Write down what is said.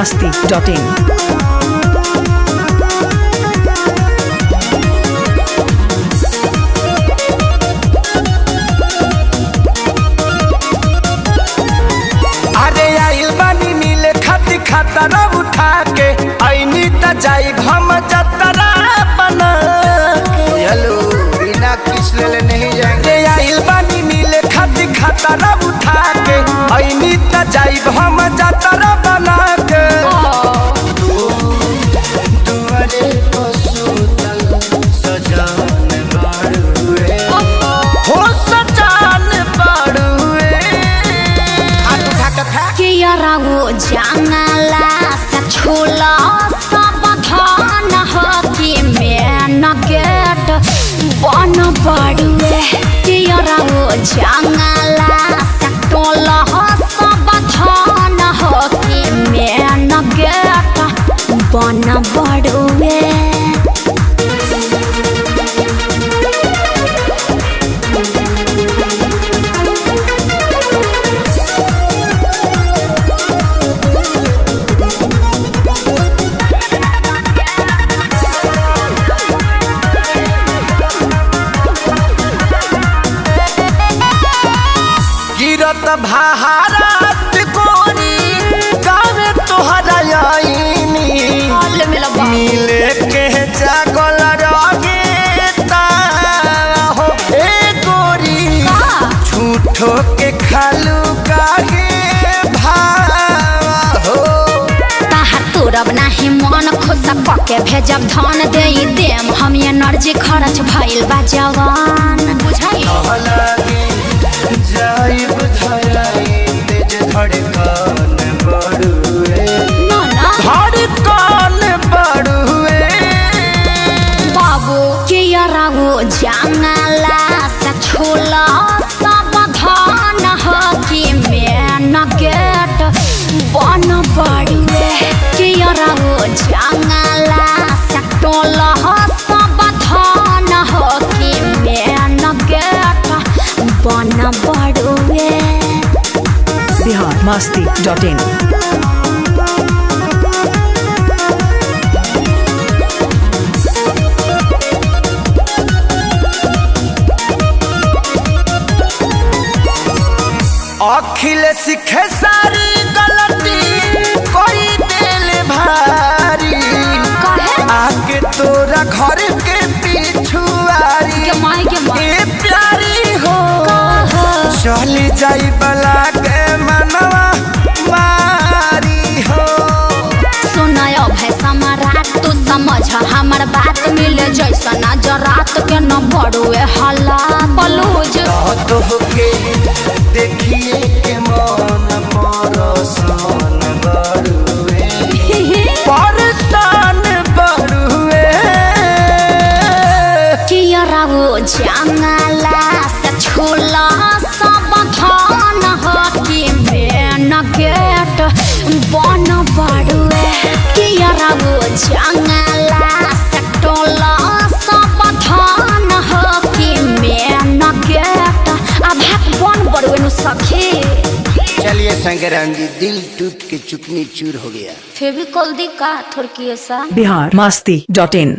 biharmasti.in। खतरा उठा के ऐनी त जाई हम जतरा बना हेलो बिना किस ले नहीं जाएंगे आइल बानी मिले खतरा उठा के ऐनी त जाई हम जतरा बना के दुआरे पसुतल सजान बाड़ुए हो सजान बाड़ुए हाथ उठा के खा के यारा वो जंगला से छोला सब धान हो कि मैं न गेट बन पड़ुए के यारा वो जंगला से टोला सब धान हो कि मैं न गेट बन पड़ुए भारत कोरी गावे तोहरा आईनी मिले के जागल रगे हो ए गोरी झूठो के खालू काहे भावा हो ताहर तोरब नाही मन खुश पके भेजब धन दे देम हम एनर्जी खर्च भइल बा जवान बुझाई जाइब धराई तेज धड़कन बढ़ुए धड़कन बढ़ुए बाबू के यारा वो जंगला से छोला सब धान हो कि मैं न गेट बन पड़ुए के यारा वो जंगला से टोला सब धान हो कि मैं न गेट बन पड़ुए biharmasti.in। अखिल सीखे सारी गलती कोई दिल भारी आके तोरा घर के पिछुआरी ए प्यारी हो चली जाई बला के मनवा मारी हो सुनायो भाई सम्राट तू समझ हमर बात मिले जैसा नजरात के न बड़ुए हल्ला बलूज तो के देखिए के मन परसान बड़ुए परसान बड़ुए किया वो जंगला से छोला सब धान हो कि मैं न गेट बन पड़ुए किया वो जंगला से टोला सब धान हो कि मैं न गेट अब हाथ बन पड़ुए नु सखी चलिए संग्रांधी दिल टूट के चुकनी चूर हो गया फेविकोल दी का थोड़की ऐसा biharmasti.in।